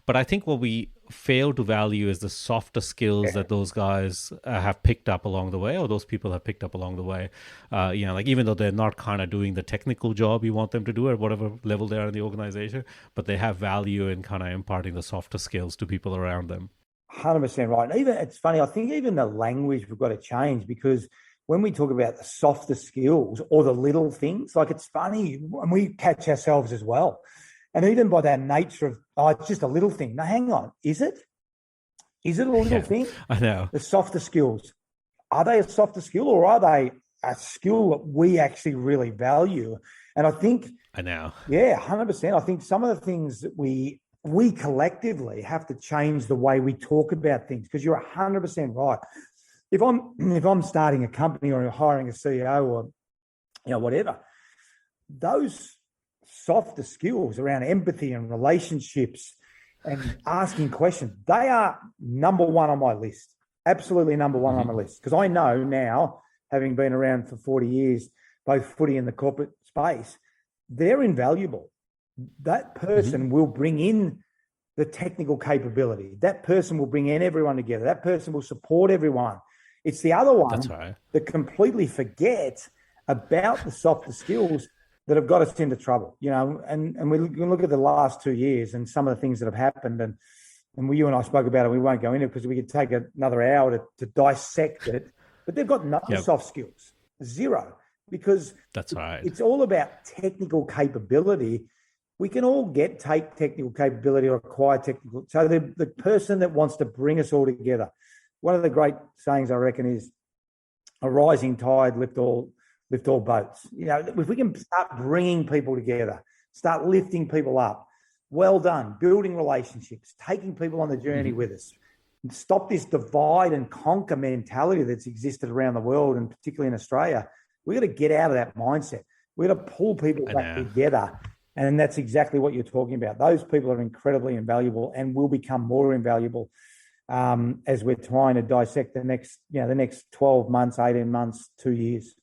But I think what we fail to value is the softer skills that those guys have picked up along the way, or those people have picked up along the way. Like even though they're not kind of doing the technical job you want them to do at whatever level they are in the organization, but they have value in kind of imparting the softer skills to people around them. 100% right. And even it's funny, I think even the language we've got to change, because when we talk about the softer skills or the little things, like it's funny, and we catch ourselves as well. And even by that nature of, it's just a little thing. Now, hang on. Is it? Is it a little thing? I know. The softer skills. Are they a softer skill, or are they a skill that we actually really value? And I think... I know. Yeah, 100%. I think some of the things that we collectively have to change the way we talk about things, because you're 100% right. If I'm starting a company or hiring a CEO or whatever, those softer skills around empathy and relationships and asking questions, they are number one on my list. Absolutely number one on my list. Because I know now, having been around for 40 years, both footy and the corporate space, they're invaluable. That person will bring in the technical capability. That person will bring in everyone together. That person will support everyone. It's the other one that completely forget about the softer skills that have got us into trouble, and we can look at the last 2 years and some of the things that have happened, and you and I spoke about it. We won't go into it because we could take another hour to dissect it, but they've got no soft skills, zero, because it's all about technical capability. We can all take technical capability or acquire technical. So the person that wants to bring us all together, one of the great sayings I reckon is, a rising tide lift all boats. If we can start bringing people together, start lifting people up, well done, building relationships, taking people on the journey with us, and stop this divide and conquer mentality that's existed around the world, and particularly in Australia. We've got to get out of that mindset. We've got to pull people back together. And that's exactly what you're talking about. Those people are incredibly invaluable and will become more invaluable as we're trying to dissect the next 12 months, 18 months, 2 years.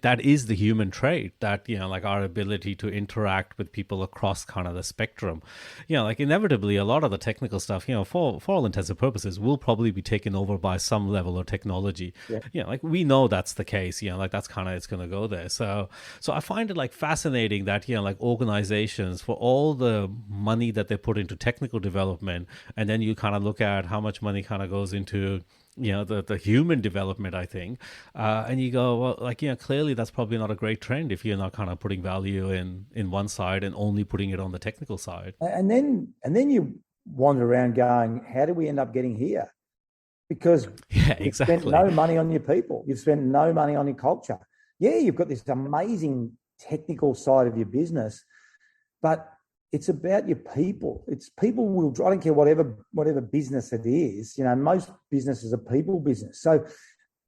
That is the human trait, that, like our ability to interact with people across kind of the spectrum. Like inevitably a lot of the technical stuff, for all intents and purposes, will probably be taken over by some level of technology. Like we know that's the case, like that's kind of, it's going to go there. So I find it like fascinating that, like organizations, for all the money that they put into technical development, and then you kind of look at how much money kind of goes into the human development, I think. And you go, well, like, clearly that's probably not a great trend if you're not kind of putting value in one side and only putting it on the technical side. And then you wander around going, how did we end up getting here? Because you've spent no money on your people. You've spent no money on your culture. Yeah, you've got this amazing technical side of your business, but it's about your people. It's people will, I don't care whatever business it is, most businesses are people business. So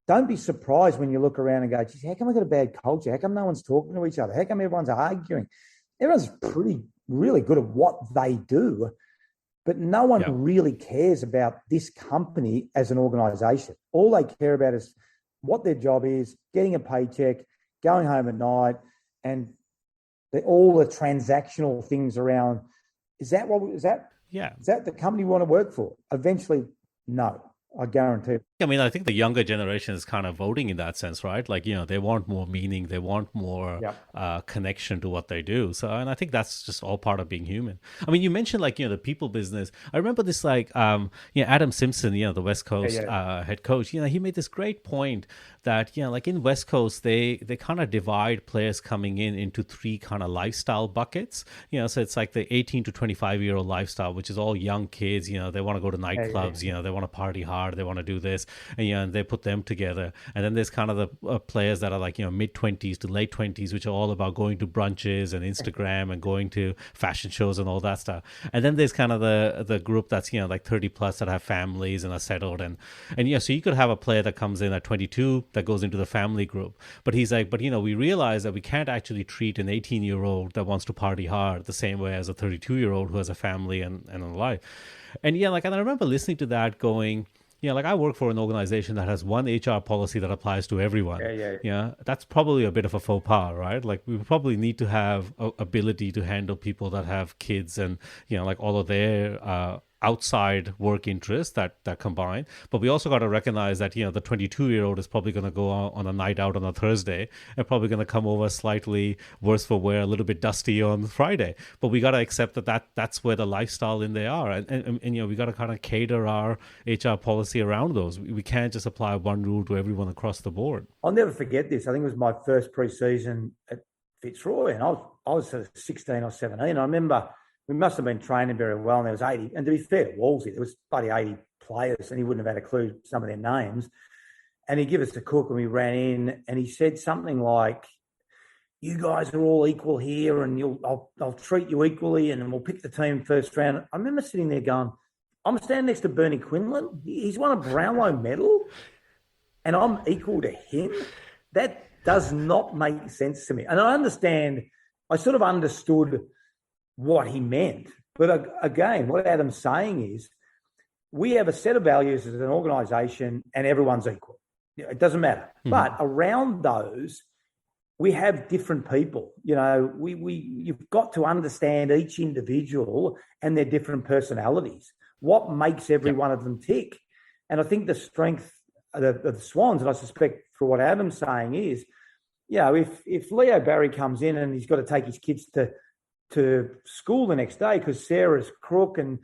don't be surprised when you look around and go, geez, how come I got a bad culture? How come no one's talking to each other? How come everyone's arguing? Everyone's really good at what they do, but no one really cares about this company as an organization. All they care about is what their job is, getting a paycheck, going home at night, and all the transactional things around. Is that the company we want to work for? Eventually, no. I guarantee. I mean, I think the younger generation is kind of voting in that sense, right? Like, they want more meaning. They want more connection to what they do. So, and I think that's just all part of being human. I mean, you mentioned like, the people business. I remember this like, Adam Simpson, the West Coast head coach, he made this great point that, like in West Coast, they kind of divide players coming into three kind of lifestyle buckets. So it's like the 18 to 25-year-old lifestyle, which is all young kids, they want to go to nightclubs, they want to party hard, they want to do this. and and they put them together. And then there's kind of the players that are like mid-20s to late 20s, which are all about going to brunches and Instagram and going to fashion shows and all that stuff. And then there's kind of the group that's like 30 plus that have families and are settled, and so you could have a player that comes in at 22 that goes into the family group. But he's like, but we realize that we can't actually treat an 18-year-old that wants to party hard the same way as a 32-year-old who has a family and a life. And and I remember listening to that going, I work for an organization that has one HR policy that applies to everyone. Yeah. That's probably a bit of a faux pas, right? Like we probably need to have a ability to handle people that have kids and, all of their outside work interests that combine. But we also got to recognize that, the 22-year-old is probably going to go on a night out on a Thursday and probably going to come over slightly worse for wear, a little bit dusty on Friday. But we got to accept that's where the lifestyle in they are. And we got to kind of cater our HR policy around those. We can't just apply one rule to everyone across the board. I'll never forget this. I think it was my first pre-season at Fitzroy, and I was 16 or 17. I remember we must have been training very well, and there was 80. And to be fair to Wolsey, there was bloody 80 players, and he wouldn't have had a clue some of their names. And he'd give us a cook, and we ran in, and he said something like, "You guys are all equal here, and I'll treat you equally, and we'll pick the team first round." I remember sitting there going, "I'm standing next to Bernie Quinlan. He's won a Brownlow medal, and I'm equal to him. That does not make sense to me." And I sort of understood what he meant. But again, what Adam's saying is we have a set of values as an organisation and everyone's equal. It doesn't matter. Mm-hmm. But around those, we have different people. You've got to understand each individual and their different personalities. What makes every one of them tick? And I think the strength of the Swans, and I suspect for what Adam's saying is, if Leo Barry comes in and he's got to take his kids to school the next day because Sarah's crook, and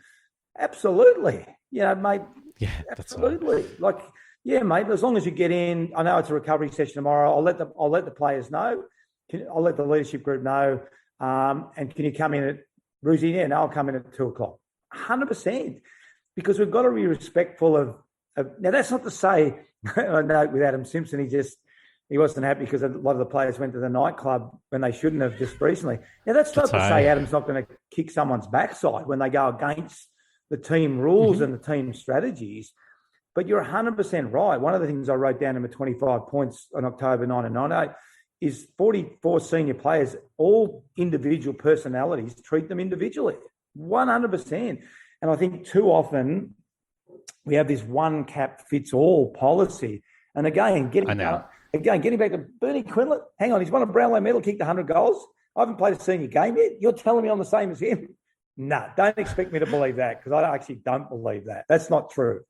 absolutely, mate. Yeah, absolutely. Right. Mate. As long as you get in, I know it's a recovery session tomorrow. I'll let the players know. I'll let the leadership group know. And can you come in at Roosie? Yeah, no, I'll come in at 2:00. 100%, because we've got to be respectful of. Now that's not to say. I know with Adam Simpson, he wasn't happy because a lot of the players went to the nightclub when they shouldn't have just recently. Now, that's not to say Adam's not going to kick someone's backside when they go against the team rules and the team strategies. But you're 100% right. One of the things I wrote down in my 25 points on October 1998 is 44 senior players, all individual personalities, treat them individually, 100%. And I think too often we have this one cap fits all policy. And again, getting back to Bernie Quinlan, hang on, he's won a Brownlow medal, kicked 100 goals. I haven't played a senior game yet. You're telling me I'm the same as him? No, don't expect me to believe that, because I actually don't believe that. That's not true.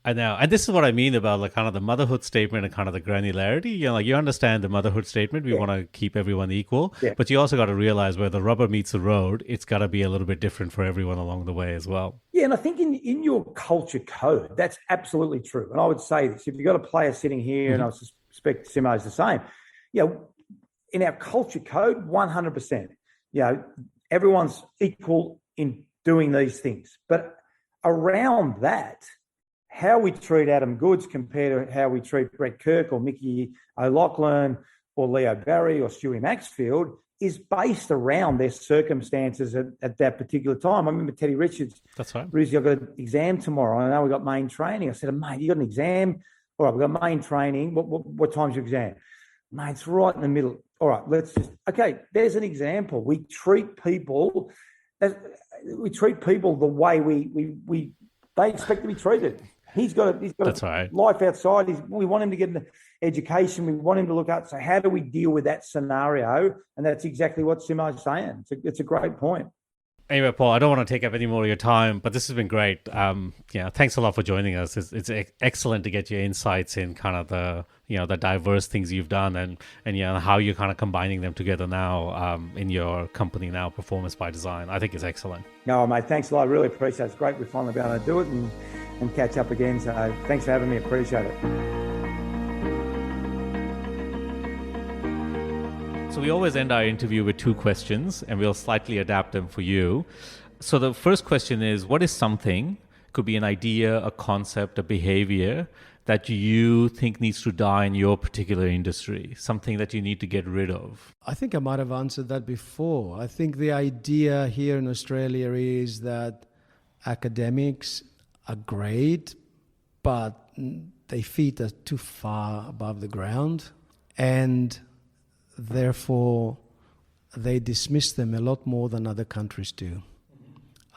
I know. And this is what I mean about kind of the motherhood statement and kind of the granularity. You understand the motherhood statement. We want to keep everyone equal. Yeah. But you also got to realize where the rubber meets the road, it's got to be a little bit different for everyone along the way as well. Yeah, and I think in your culture code, that's absolutely true. And I would say this, if you've got a player sitting here, and I suspect Simo's the same, in our culture code, 100%, everyone's equal in doing these things. But around that, how we treat Adam Goods compared to how we treat Brett Kirk or Mickey O'Loughlin or Leo Barry or Stewie Maxfield is based around their circumstances at that particular time. I remember Teddy Richards. That's right. Ruzy, I've got an exam tomorrow. I know we've got main training. I said, mate, you got an exam? All right, we've got main training. What time's your exam? Mate, it's right in the middle. All right, there's an example. We treat people the way they expect to be treated. He's got a life outside. We want him to get an education. We want him to look up. So how do we deal with that scenario? And that's exactly what Simo's saying. It's a great point. Anyway, Paul, I don't want to take up any more of your time, but this has been great. Thanks a lot for joining us. It's excellent to get your insights in kind of the diverse things you've done and how you're kind of combining them together now in your company now, Performance by Design. I think it's excellent. No, mate, thanks a lot. I really appreciate it. It's great we've finally been able to do it and catch up again. So thanks for having me. Appreciate it. So we always end our interview with 2 questions, and we'll slightly adapt them for you. So the first question is, what is something Could be an idea, a concept, a behavior that you think needs to die in your particular industry, something that you need to get rid of? I think I might have answered that before. I think the idea here in Australia is that academics are great, but their feet are too far above the ground, and therefore they dismiss them a lot more than other countries do.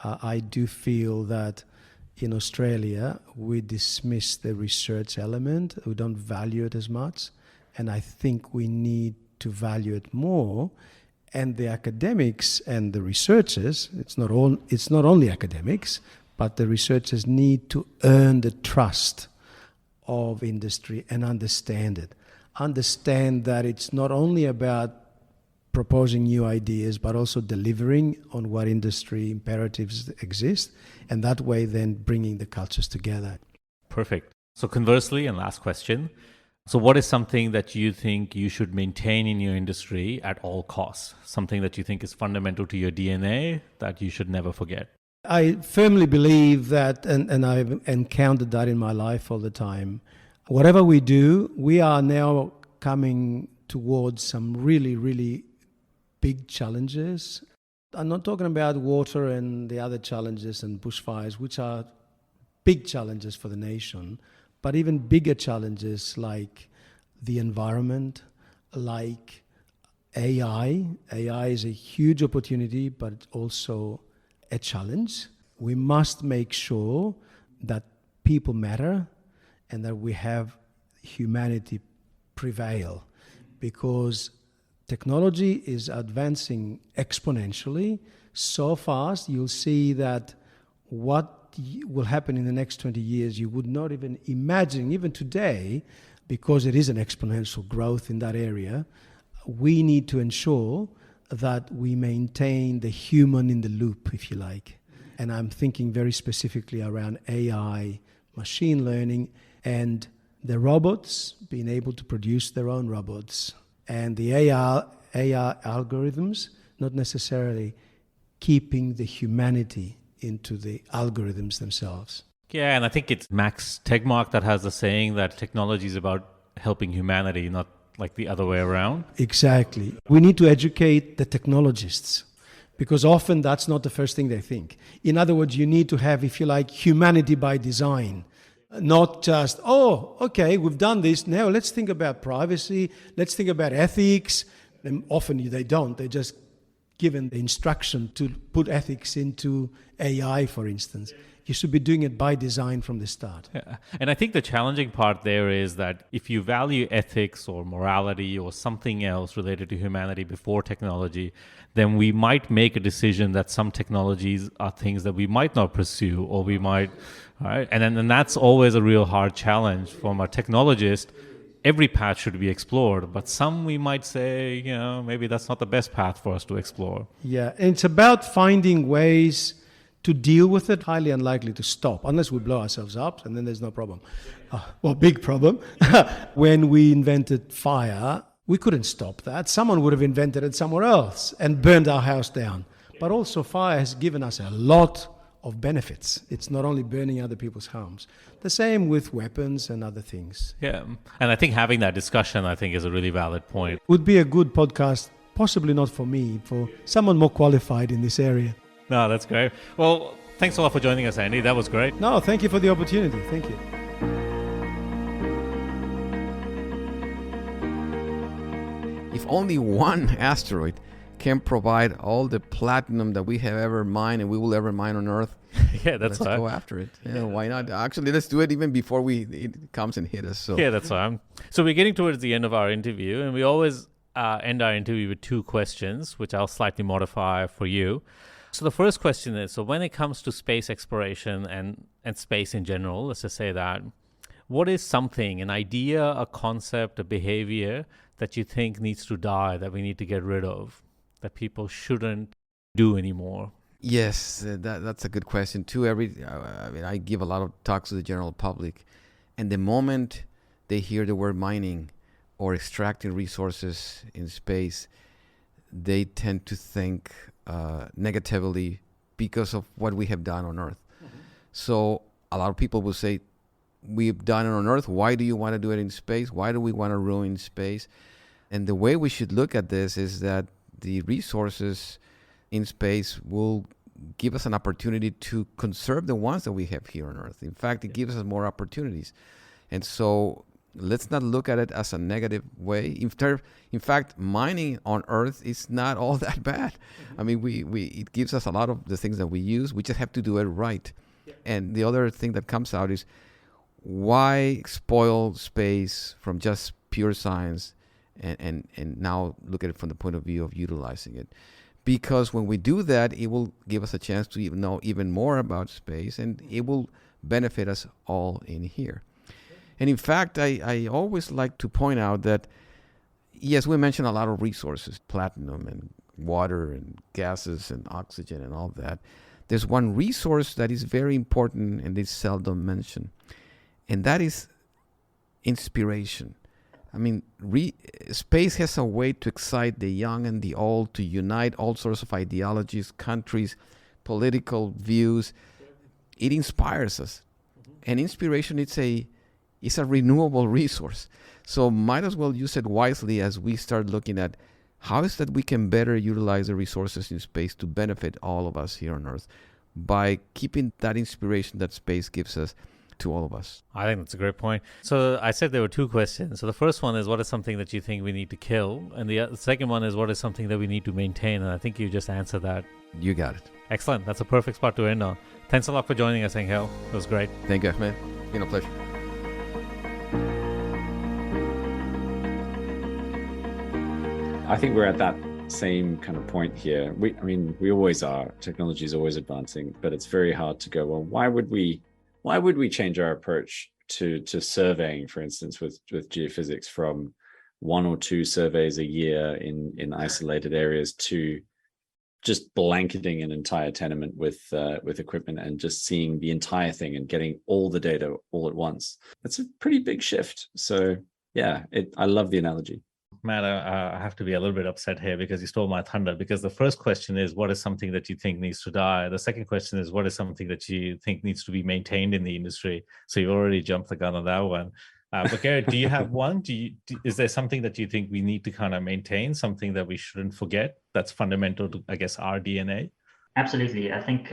I do feel that in Australia, we dismiss the research element. We don't value it as much. And I think we need to value it more. And the academics and the researchers, it's not only academics, but the researchers need to earn the trust of industry and understand it. Understand that it's not only about proposing new ideas, but also delivering on what industry imperatives exist, and that way then bringing the cultures together. Perfect. So conversely, and last question, so what is something that you think you should maintain in your industry at all costs? Something that you think is fundamental to your DNA that you should never forget? I firmly believe that, and I've encountered that in my life all the time, whatever we do, we are now coming towards some really, really big challenges. I'm not talking about water and the other challenges and bushfires, which are big challenges for the nation, but even bigger challenges like the environment, like AI. AI is a huge opportunity, but also a challenge. We must make sure that people matter and that we have humanity prevail, because technology is advancing exponentially so fast. You'll see that what will happen in the next 20 years, you would not even imagine, even today, because it is an exponential growth in that area. We need to ensure that we maintain the human in the loop, if you like. And I'm thinking very specifically around AI, machine learning, and the robots being able to produce their own robots. And the AI algorithms not necessarily keeping the humanity into the algorithms themselves. Yeah, and I think it's Max Tegmark that has the saying that technology is about helping humanity, not like the other way around. Exactly. We need to educate the technologists, because often that's not the first thing they think. In other words, you need to have, if you like, humanity by design. Not just, oh, okay, we've done this, now let's think about privacy, let's think about ethics. And often they don't. They're just given the instruction to put ethics into AI, for instance. You should be doing it by design from the start. Yeah. And I think the challenging part there is that if you value ethics or morality or something else related to humanity before technology, then we might make a decision that some technologies are things that we might not pursue, or we might, right? And that's always a real hard challenge from a technologist. Every path should be explored, but some we might say, maybe that's not the best path for us to explore. Yeah, and it's about finding ways to deal with it. Highly unlikely to stop unless we blow ourselves up, and then there's no problem. Big problem. When we invented fire, we couldn't stop that. Someone would have invented it somewhere else and burned our house down. But also fire has given us a lot of benefits. It's not only burning other people's homes. The same with weapons and other things. Yeah, and I think having that discussion, I think, is a really valid point. Would be a good podcast, possibly not for me, for someone more qualified in this area. No, that's great. Well, thanks a lot for joining us, Andy. That was great. No, thank you for the opportunity. Thank you. If only one asteroid can provide all the platinum that we have ever mined and we will ever mine on Earth, yeah, that's let's go after it. Yeah, why not? Actually, let's do it even before it comes and hit us. So. Yeah, that's fine. So we're getting towards the end of our interview, and we always end our interview with two questions, which I'll slightly modify for you. So the first question is, so when it comes to space exploration and space in general, let's just say that, what is something, an idea, a concept, a behavior that you think needs to die, that we need to get rid of, that people shouldn't do anymore? Yes, that's a good question too. I give a lot of talks to the general public, and the moment they hear the word mining or extracting resources in space, they tend to think negatively because of what we have done on Earth. Mm-hmm. So a lot of people will say, we've done it on Earth. Why do you want to do it in space? Why do we want to ruin space? And the way we should look at this is that the resources in space will give us an opportunity to conserve the ones that we have here on Earth. In fact, it gives us more opportunities. And so let's not look at it as a negative way. In fact, mining on Earth is not all that bad. I mean, it gives us a lot of the things that we use. We just have to do it right. And the other thing that comes out is, why spoil space from just pure science and now look at it from the point of view of utilizing it? Because when we do that, it will give us a chance to even know even more about space, and it will benefit us all in here. And in fact, I always like to point out that, yes, we mentioned a lot of resources, platinum and water and gases and oxygen and all that. There's one resource that is very important and is seldom mentioned, and that is inspiration. I mean, space has a way to excite the young and the old, to unite all sorts of ideologies, countries, political views. It inspires us. And inspiration, it's a renewable resource. So might as well use it wisely as we start looking at how is that we can better utilize the resources in space to benefit all of us here on Earth by keeping that inspiration that space gives us to all of us. I think that's a great point. So I said there were two questions. So the first one is, what is something that you think we need to kill? And the second one is, what is something that we need to maintain? And I think you just answered that. You got it. Excellent. That's a perfect spot to end on. Thanks a lot for joining us, Angel. It was great. Thank you, Ahmed. Been a pleasure. I think we're at that same kind of point here. We always are. Technology is always advancing, but it's very hard to go, well, why would we change our approach to surveying, for instance, with geophysics, from 1 or 2 surveys a year in isolated areas to just blanketing an entire tenement with equipment and just seeing the entire thing and getting all the data all at once? That's a pretty big shift. So yeah, I love the analogy. Matt, I have to be a little bit upset here because you stole my thunder, because the first question is, what is something that you think needs to die? The second question is, what is something that you think needs to be maintained in the industry? So you already jumped the gun on that one. But Gerrit, do you have one? Is there something that you think we need to kind of maintain, something that we shouldn't forget that's fundamental to, I guess, our DNA? Absolutely. I think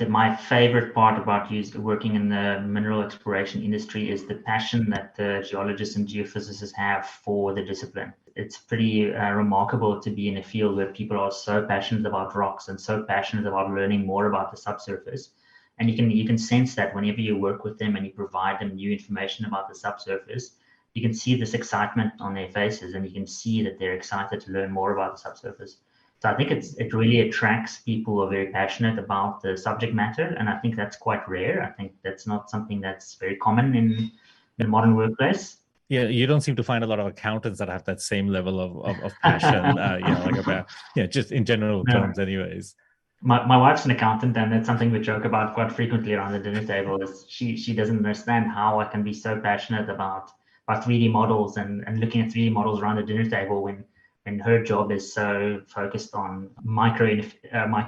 my favorite part about working in the mineral exploration industry is the passion that the geologists and geophysicists have for the discipline. It's pretty remarkable to be in a field where people are so passionate about rocks and so passionate about learning more about the subsurface. And you can sense that whenever you work with them and you provide them new information about the subsurface, you can see this excitement on their faces, and you can see that they're excited to learn more about the subsurface. So I think it really attracts people who are very passionate about the subject matter, and I think that's quite rare. I think that's not something that's very common in the modern workplace. Yeah, you don't seem to find a lot of accountants that have that same level of passion, just in general terms, anyways. My wife's an accountant, and that's something we joke about quite frequently around the dinner table. Is she doesn't understand how I can be so passionate about 3D models and looking at 3D models around the dinner table when her job is so focused on micro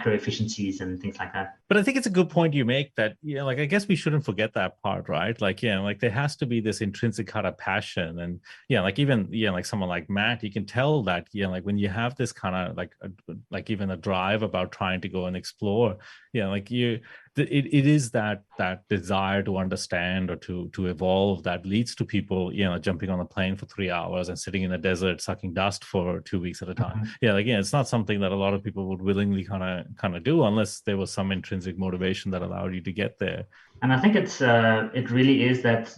efficiencies and things like that. But I think it's a good point you make that, I guess we shouldn't forget that part, right? There has to be this intrinsic kind of passion. And even someone like Matt, you can tell that, when you have this kind of even a drive about trying to go and explore, it is that desire to understand or to evolve that leads to people, jumping on a plane for 3 hours and sitting in the desert, sucking dust for 2 weeks at a time. Mm-hmm. It's not something that a lot of people would willingly kind of do unless there was some intrinsic motivation that allowed you to get there. And I think it really is that,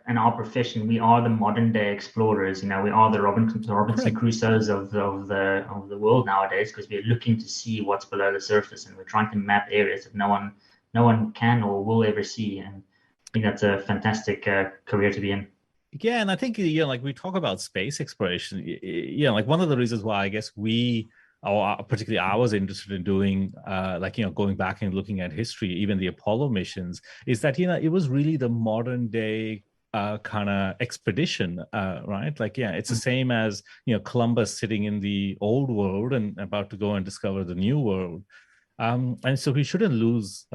in our profession, we are the modern day explorers. We are the Robinson Crusoes of the world nowadays, because we're looking to see what's below the surface, and we're trying to map areas that no one can or will ever see. And I think that's a fantastic career to be in. Yeah, and I think we talk about space exploration. One of the reasons why I guess particularly I was interested in doing, going back and looking at history, even the Apollo missions, is that, it was really the modern day kind of expedition, right? It's the same as, Columbus sitting in the old world and about to go and discover the new world. And so we shouldn't lose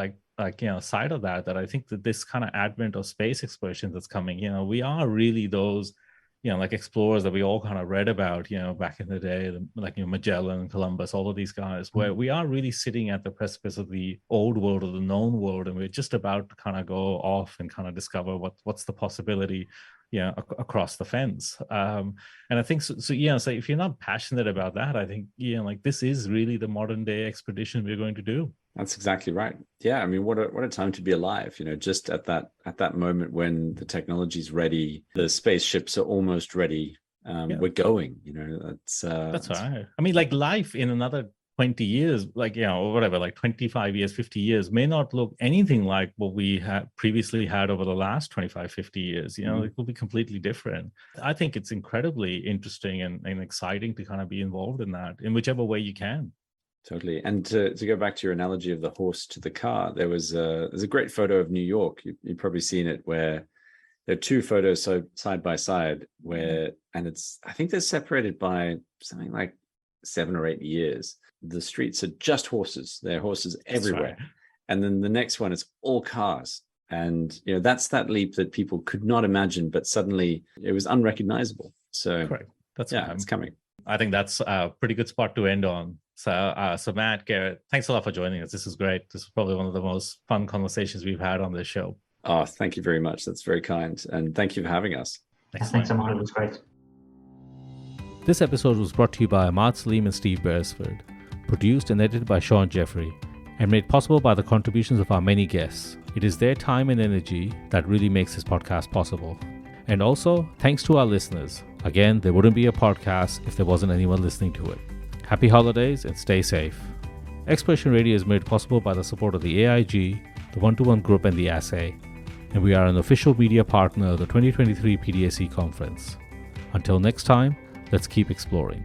side of that I think that this kind of advent of space exploration that's coming, we are really those, like explorers that we all kind of read about, back in the day, like Magellan, Columbus, all of these guys, where we are really sitting at the precipice of the old world or the known world, and we're just about to kind of go off and kind of discover what's the possibility, across the fence. And I think so if you're not passionate about that, I think like this is really the modern day expedition we're going to do. That's exactly right. Yeah, I mean, what a time to be alive. Just at that moment when the technology's ready, the spaceships are almost ready. We're going. That's right. I mean, like life in another 20 years, like or whatever, like 25 years, 50 years, may not look anything like what we had previously had over the last 25, 50 years. It will be completely different. I think it's incredibly interesting and exciting to kind of be involved in that in whichever way you can. Totally. And to go back to your analogy of the horse to the car, there's a great photo of New York. You've probably seen it, where there are two photos side by side and I think they're separated by something like 7 or 8 years. The streets are just horses. There are horses everywhere. Right. And then the next one is all cars. And, that's that leap that people could not imagine, but suddenly it was unrecognizable. So correct. It's coming. I think that's a pretty good spot to end on. So Matt, Gerrit, thanks a lot for joining us. This is great. This is probably one of the most fun conversations we've had on this show. Oh, thank you very much. That's very kind. And thank you for having us. Thanks, Ahmad. It was great. This episode was brought to you by Ahmad Salim and Steve Beresford, produced and edited by Sean Jeffrey, and made possible by the contributions of our many guests. It is their time and energy that really makes this podcast possible. And also, thanks to our listeners. Again, there wouldn't be a podcast if there wasn't anyone listening to it. Happy holidays and stay safe. Exploration Radio is made possible by the support of the AIG, the One-to-One Group, and the Assay, and we are an official media partner of the 2023 PDAC conference. Until next time, let's keep exploring.